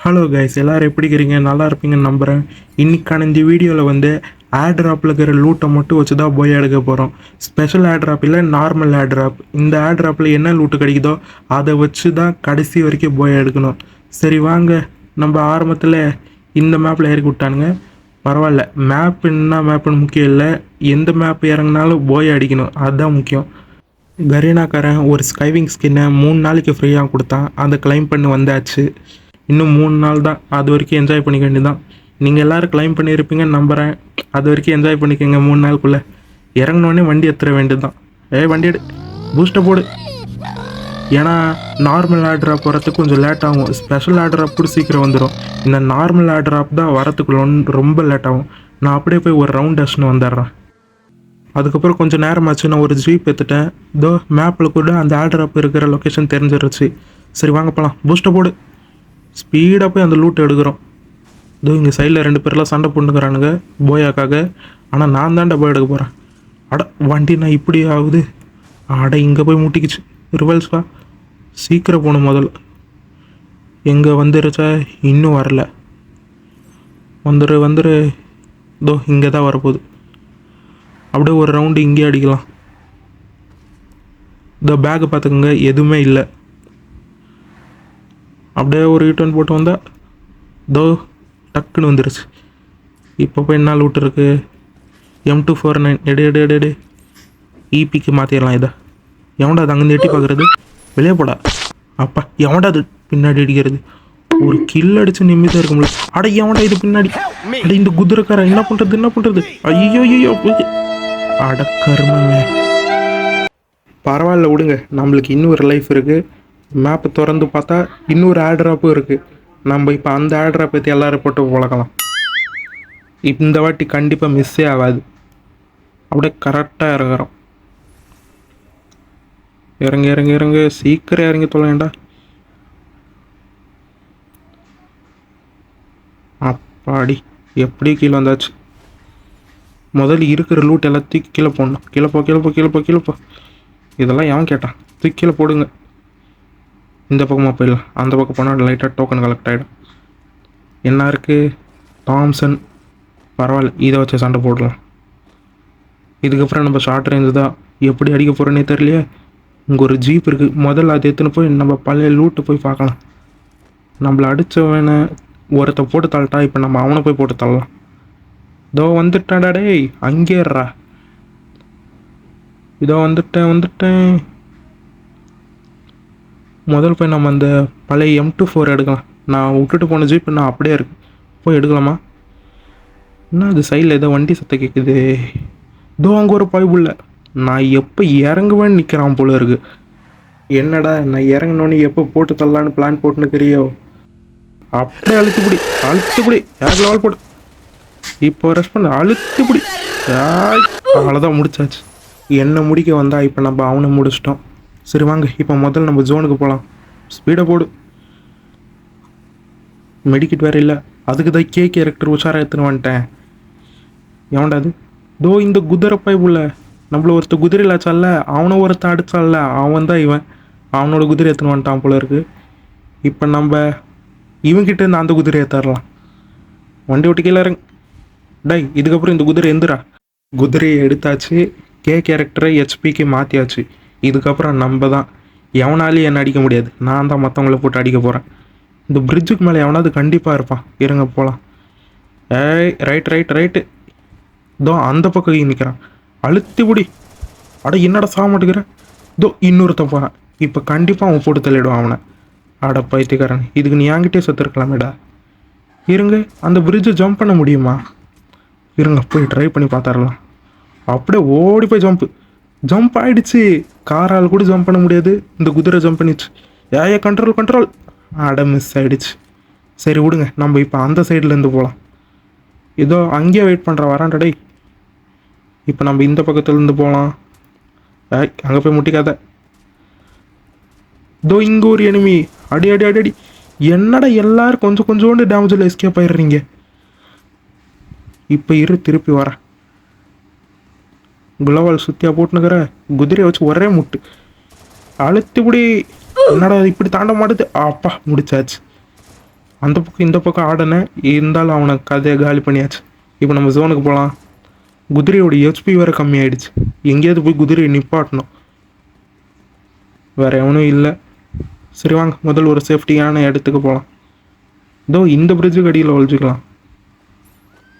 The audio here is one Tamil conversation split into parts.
ஹலோ கைஸ், எல்லோரும் எப்படி இருக்கிறீங்க? நல்லா இருப்பீங்கன்னு நம்புகிறேன். இன்றைக்கான இந்த வீடியோவில் ஏர் ட்ராப்பில் இருக்கிற லூட்டை மட்டும் வச்சு தான் போய் எடுக்க போகிறோம். ஸ்பெஷல் ஏர் ட்ராப் இல்லை, நார்மல் ஏர் ட்ராப். இந்த ஏர் ட்ராப்பில் என்ன லூட்டு கிடைக்குதோ அதை வச்சு தான் கடைசி வரைக்கும் போய் எடுக்கணும். சரி வாங்க, நம்ம ஆரம்பத்தில் இந்த மேப்பில் இறக்கி விட்டானுங்க. பரவாயில்ல, மேப் என்ன மேப்புன்னு முக்கியம் இல்லை, எந்த மேப் இறங்கினாலும் போய் அடிக்கணும், அதுதான் முக்கியம். கரீனாக்காரன் ஒரு ஸ்கைவிங் ஸ்கின்னை 3 நாளைக்கு ஃப்ரீயாக கொடுத்தான். அதை கிளைம் பண்ணி வந்தாச்சு. இன்னும் 3 நாள் தான், அது வரைக்கும் என்ஜாய் பண்ணிக்க வேண்டியதான். நீங்கள் எல்லோரும் கிளைம் பண்ணியிருப்பீங்கன்னு நம்புகிறேன். அது வரைக்கும் என்ஜாய் பண்ணிக்கோங்க. 3 நாளுக்குள்ளே இறங்கினோடனே வண்டி எடுத்துட வேண்டியது தான். வண்டி எடு, பூஸ்ட்டை போடு. ஏன்னா நார்மல் ஏர் ட்ராப் வரத்துக்கு கொஞ்சம் லேட் ஆகும். ஸ்பெஷல் ஏர் ட்ராப் கூட சீக்கிரம் வந்துடும். இந்த நார்மல் ஏர் ட்ராப் தான் வரத்துக்கு ரொம்ப லேட் ஆகும். நான் அப்படியே போய் ஒரு ரவுண்ட் அடிச்சுன்னு வந்துடுறேன். அதுக்கப்புறம் கொஞ்சம் நேரமாச்சு, நான் ஒரு ஜீப் எடுத்துட்டேன். இதோ மேப்பில் கூட அந்த ஏர் ட்ராப் இருக்கிற லொக்கேஷன் தெரிஞ்சிருச்சு. சரி வாங்க போகலாம். பூஸ்ட்டை போடு. ஸ்பீடாக போய் அந்த லூட்டை எடுக்கிறோம். இதோ இங்கே சைடில் 2 பேர்லாம் சண்டை போட்டுக்கிறானுங்க போயாக்காக. ஆனால் நான் தான் போய் எடுக்க போகிறேன். அட வண்டி நான் இப்படி ஆகுது. அட இங்கே போய் முட்டிக்குச்சு. ரிவல்ஸ்க்கா சீக்கிரம் போகணும். முதல்ல எங்கே வந்துருச்சா? இன்னும் வரல. வந்துரு. இதோ இங்கே தான் வரப்போகுது. அப்படியே ஒரு ரவுண்டு இங்கே அடிக்கலாம். இதோ பேக்கை பார்த்துக்கோங்க, எதுவுமே இல்லை. அப்படியே ஒரு யூட்டர்ன் போட்டு வந்தால் தோ டக்குன்னு வந்துருச்சு. இப்போ போய் என்ன லூட் இருக்குது? M249 எடு. இபிக்கு மாற்றிடலாம். இதை எவன்டா அது அங்கேருந்து எட்டி பார்க்குறது? வெளியே போடா. அப்பா எவன்டா அது பின்னாடி அடிக்கிறது? ஒரு கில் அடித்து நிம்மதியாக இருக்க முடியல. அட எவன்டா இது பின்னாடி? அட இந்த குதிரைக்கார என்ன பண்ணுறது? ஐயோ அட கருமமே. பரவாயில்ல விடுங்க, நம்மளுக்கு இன்னொரு லைஃப் இருக்குது. மேப்பை திறந்து பார்த்தா இன்னொரு ஏர் ட்ராப்பும் இருக்குது. நம்ம இப்போ அந்த ஏர் ட்ராப் பற்றி எல்லோரும் போட்டு பழக்கலாம். இந்த வாட்டி கண்டிப்பாக மிஸ்ஸே ஆகாது. அப்படியே கரெக்டாக இறங்குறோம். இறங்கு சீக்கிரம் இறங்கி தொலைண்டா. அப்பாடி எப்படி கீழே வந்தாச்சு. முதல்ல இருக்கிற லூட் எல்லாத்தையும் கீழே போடணும். கீழே போ. இதெல்லாம் எவன் கேட்டான்? தூக்கி கீழே போடுங்க. இந்த பக்கமாக போயிடலாம். அந்த பக்கம் போனால் லைட்டாக டோக்கன் கலெக்ட் ஆகிடும். என்ன இருக்குது? தாம்சன். பரவாயில்ல, இதை வச்சு சண்டை போடலாம். இதுக்கப்புறம் நம்ம ஷார்ட் ரேஞ்சு தான். எப்படி அடிக்க போகிறோன்னே தெரியலையே. இங்கே ஒரு ஜீப் இருக்குது. முதல்ல அது எடுத்துன்னு போய் நம்ம பழைய லூட்டு போய் பார்க்கலாம். நம்மளை அடித்தவனை ஒருத்த போட்டு தள்ளட்டா. இப்போ நம்ம அவனை போய் போட்டு தள்ளலாம். இதோ வந்துட்டான்டா. டேய் அங்கேறா. இதோ வந்துட்டேன். முதல் போய் நம்ம அந்த பழைய M24 எடுக்கலாம். நான் விட்டுட்டு போன ஜீப் நான் அப்படியே இருக்கு. போய் எடுக்கலாமா? என்ன அது சைடில் ஏதோ வண்டி சத்தம் கேட்குது. இதோ அங்கே ஒரு பைப்புள்ள. நான் எப்போ இறங்குவேன்னு நிற்கிறான் போல இருக்கு. என்னடா நான் இறங்கினோன்னு எப்போ போட்டு தரலான்னு பிளான் போட்டுன்னுக்கிறியோ? அப்படியே அழுத்துப்பிடி. யாருக்கு லெவல் போட்டு இப்போ ரெஸ்பாண்ட் அழுத்துப்பிடி. அவ்வளோதான், முடிச்சாச்சு. என்ன முடிக்க வந்தா இப்போ நம்ம அவனை முடிச்சிட்டோம். சரி வாங்க, இப்போ முதல்ல நம்ம ஜோனுக்கு போகலாம். ஸ்பீடை போடு. மெடிக்கிட் வேறு இல்லை. அதுக்கு தான் கேரக்டர் உஷாராக எடுத்துன்னு வந்துட்டேன். எவன்டா அது? தோ இந்த குதிரை பைப்புள்ள. நம்மள ஒருத்த குதிரையில் ஆச்சால, அவனை ஒருத்தன் அடித்தால, அவன் தான் இவன். அவனோட குதிரை எடுத்துன்னு வந்துட்டான் போல இருக்கு. இப்போ நம்ம இவங்கிட்ட இருந்து அந்த குதிரையை தரலாம். வண்டி விட்டு கீழே இறங்க. டை இதுக்கப்புறம் இந்த குதிரை எந்திரா. குதிரையை எடுத்தாச்சு. கேரக்டரை ஹெச்பிக்கு மாற்றியாச்சு. இதுக்கப்புறம் நம்ம தான். எவனாலையும் என்னை அடிக்க முடியாது. நான் தான் மற்றவங்கள போட்டு அடிக்க போகிறேன். இந்த பிரிட்ஜுக்கு மேலே எவனாவது கண்டிப்பாக இருப்பான். இருங்க போகலாம். ரைட்டு. இதோ அந்த பக்கம் நிற்கிறான். அழுத்தி பிடி. அட என்னடா சாக மாட்டேங்கிறேன். இதோ இன்னொருத்தன் போகிறான். இப்போ கண்டிப்பாக அவன் போட்டு தள்ளிடுவான் அவனை. அட பைத்தியக்காரன், இதுக்கு நீ என்கிட்டே செத்துருக்கலாமேடா. இருங்க, அந்த பிரிட்ஜை ஜம்ப் பண்ண முடியுமா? இருங்க போய் ட்ரை பண்ணி பார்த்துடலாம். அப்படியே ஓடி போய் ஜம்ப் ஆகிடுச்சு. காரால் கூட ஜம்ப் பண்ண முடியாது, இந்த குதிரை ஜம்ப் பண்ணிச்சு. கண்ட்ரோல். அட மிஸ் ஆகிடுச்சு. சரி விடுங்க, நம்ம இப்போ அந்த சைட்லேருந்து போகலாம். ஏதோ அங்கேயே வெயிட் பண்ணுற வரான்டா. இப்போ நம்ம இந்த பக்கத்துலேருந்து போகலாம். அங்கே போய் முட்டிக்காத. இதோ இங்கே ஒரு எனிமி. அடி. என்னடா எல்லாரும் கொஞ்சோண்டு டேமேஜில் எஸ்கேப் ஆயிடுறீங்க. இப்போ திருப்பி வரேன். குளவால் சுற்றியாக போட்டுனுக்கிற குதிரையை வச்சு ஒரே முட்டு அழுத்திபடி. என்னடா இப்படி தாண்ட மாட்டுது. அப்பா முடிச்சாச்சு. அந்த பக்கம் இந்த பக்கம் ஆடினேன், இருந்தாலும் அவனை கதையை காலி பண்ணியாச்சு. இப்போ நம்ம ஜோனுக்கு போகலாம். குதிரையோட ஹெச்பி வேறு கம்மியாயிடுச்சு. எங்கேயாவது போய் குதிரையை நிப்பாட்டணும். வேறு எவனும் இல்லை. சரி வாங்க, முதல்ல ஒரு சேஃப்டியான இடத்துக்கு போகலாம். இதோ இந்த பிரிட்ஜுக்கு அடியில் ஒழிச்சிக்கலாம்.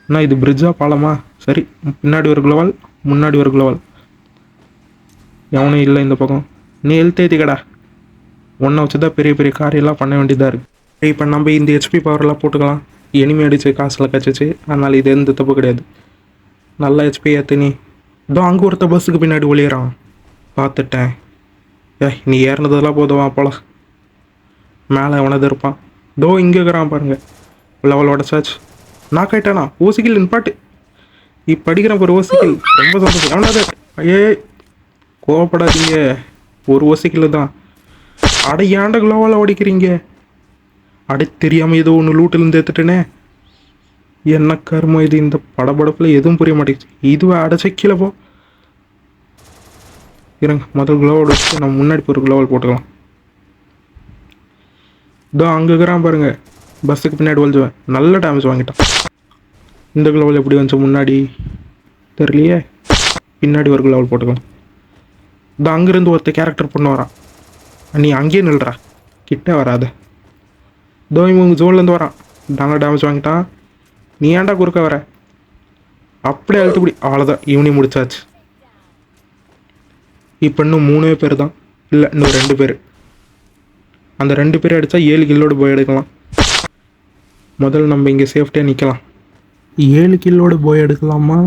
அண்ணா இது பிரிட்ஜா பாலமா? சரி, பின்னாடி ஒரு குளோவால், முன்னாடி ஒரு குளோவால். எவனும் இல்லை இந்த பக்கம். நீ எழுத்தேத்திக்கடா. ஒன்றை வச்சு தான் பெரிய பெரிய காரியெல்லாம் பண்ண வேண்டியதாக இருக்குது. இப்போ நம்ம இந்த ஹெச்பி பவரெல்லாம் போட்டுக்கலாம். எனிமே அடிச்சு காசில் கச்சிச்சு, அதனால் இது எந்த தப்பு கிடையாது. நல்லா ஹெச்பி ஏற்று நீ. இதோ அங்கே ஒருத்த பஸ்ஸுக்கு பின்னாடி ஒளியிறான், பார்த்துட்டேன். நீ ஏறினதெல்லாம் போதுவா போல. மேலே எவனது இருப்பான். இதோ இங்கே இருக்கிறான் பாருங்க. லெவலோட சர்ச் நான் கேட்டானா ஓசிக்கில் நின்பாட்டு. இப்போ அடிக்கிறேன் ஒரு ஓசிக்கில். ரொம்ப சந்தோஷம். எவனாவது ஐயே கோவப்படாதீங்க, ஒரு ஓசிக்கில் தான். அடை ஏன்டா குளோவால் ஓடிக்கிறீங்க? அடை தெரியாமல் ஏதோ ஒன்று லூட்டிலேருந்து எடுத்துட்டேனே. என்ன கருமம் இது? இந்த படபடப்பில் எதுவும் புரிய மாட்டேங்குது. இதுவே அடைச்ச கீழே போ. இருங்க, முதல் குளோவோட வச்சு நம்ம முன்னாடி போய் ஒரு குளோவால் போட்டுக்கலாம். இதோ அங்கே இருக்கிறான் பாருங்க, பஸ்ஸுக்கு பின்னாடி ஒழிச்சுவேன். நல்ல டேமேஜ் வாங்கிட்டான். இந்த குளோவால் எப்படி வந்துச்சு முன்னாடி தெரியலையே. பின்னாடி ஒரு குளோவால் போட்டுக்கலாம். இதோ அங்கேருந்து ஒருத்த கேரக்டர் பண்ண வரான். நீ அங்கேயே நில்றா, கிட்ட வராத. இதோ இவங்க ஜோன்லேருந்து வரான். நல்ல டேமேஜ் வாங்கிட்டான். நீ ஏன்டா குறுக்க வர? அப்படியே அழுத்துப்படி. அவ்வளோதான், ஈவினிங் முடிச்சாச்சு. இப்போ இன்னும் 3 பேர் தான், இல்லை இன்னும் 2 பேர். அந்த 2 பேர் அடித்தா 7 கில்லோடு போய் எடுக்கலாம். முதல்ல நம்ம இங்கே சேஃப்டியாக நிற்கலாம். 7 கில்லோடு போய் எடுக்கலாமா?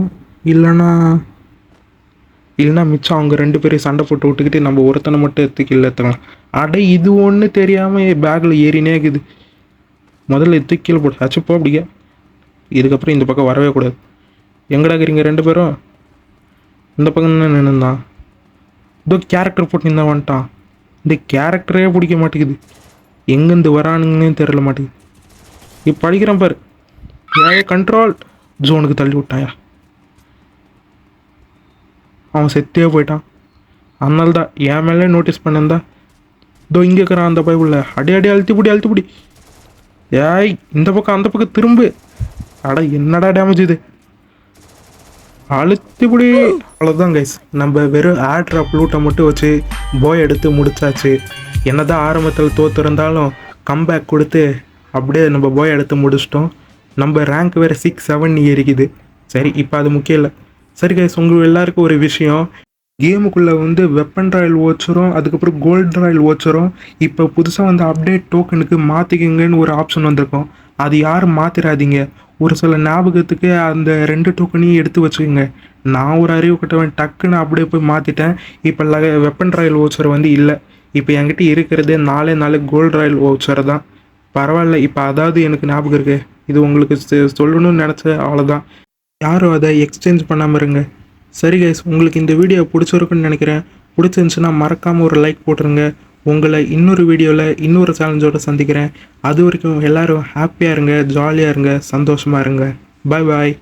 இல்லைன்னா மிச்சம் அவங்க 2 பேரையும் சண்டை போட்டு விட்டுக்கிட்டு நம்ம ஒருத்தனை மட்டும் எடுத்து கில்ல எடுத்துக்கலாம். அடை இது ஒன்று தெரியாமல் பேக்கில் ஏறினே இருக்குது. முதல்ல எடுத்து கீழே போட்டு அச்சுப்போ அப்படிங்க. இதுக்கப்புறம் இந்த பக்கம் வரவே கூடாது. எங்கடா இருக்கிறீங்க 2 பேரும்? இந்த பக்கம் தான் நின்றுந்தான். இதோ கேரக்டர் போட்டு நின்றா வந்துட்டான். இந்த கேரக்டரே பிடிக்க மாட்டேங்குது. எங்கேருந்து வரானுங்கன்னு தெரியல மாட்டேங்குது. இப்போ படிக்கிறேன் பாரு. கண்ட்ரோல் ஜோனுக்கு தள்ளி விட்டாயா. அவன் செத்தே போயிட்டான். அதனால தான் என் மேலே நோட்டீஸ் பண்ணிருந்தா. இதோ இங்கே இருக்கிறான் அந்த பைபிளில். அடி அழுத்திப்பிடி. ஏய் இந்த பக்கம் அந்த பக்கம் திரும்பு. அட என்னடா டேமேஜ் இது? அழுத்திப்பிடி. அவ்வளோதான் கைஸ், நம்ம வெறும் ஏர் ட்ராப் லூட்டை மட்டும் வச்சு போய் எடுத்து முடிச்சாச்சு. என்னதான் ஆரம்பத்தில் தோற்றுருந்தாலும் கம்பேக் கொடுத்து அப்படியே நம்ம போய் எடுத்து முடிச்சிட்டோம். நம்ம ரேங்க் வேறு 6-7 ஏறிக்குது. சரி, இப்போ அது முக்கியம் இல்லை. சரி கைஸ், உங்களுக்கு எல்லாருக்கும் ஒரு விஷயம். கேமுக்குள்ளே வந்து வெப்பன் ராயல் ஓச்சரும், அதுக்கப்புறம் கோல்டு ராயல் ஓச்சரும் இப்போ புதுசாக வந்து அப்டேட் டோக்கனுக்கு மாற்றிக்கிங்கன்னு ஒரு ஆப்ஷன் வந்திருக்கும். அது யாரும் மாற்றிடாதீங்க. ஒரு சில ஞாபகத்துக்கு அந்த 2 டோக்கனையும் எடுத்து வச்சுக்கோங்க. நான் ஒரு அறிவு கட்டவன் டக்குன்னு அப்படியே போய் மாற்றிட்டேன். இப்போ வெப்பன் ராயல் ஓச்சர் வந்து இல்லை. இப்போ என்கிட்ட இருக்கிறதே 4 கோல்டு ராயல் ஓச்சர் தான். பரவாயில்ல, இப்போ அதாவது எனக்கு ஞாபகம் இருக்குது. இது உங்களுக்கு சொல்லணும்னு நினச்ச அவ்வளோதான். யாரும் அதை எக்ஸ்சேஞ்ச் பண்ணாமல் இருங்க. சரி கைஸ், உங்களுக்கு இந்த வீடியோ பிடிச்சிருக்குன்னு நினைக்கிறேன். பிடிச்சிருந்துச்சுன்னா மறக்காமல் ஒரு லைக் போட்டுருங்க. உங்களை இன்னொரு வீடியோவில் இன்னொரு சேலஞ்சோடு சந்திக்கிறேன். அது வரைக்கும் எல்லோரும் ஹாப்பியாக இருங்க, ஜாலியாக இருங்க, சந்தோஷமாக இருங்க. பாய் பாய்.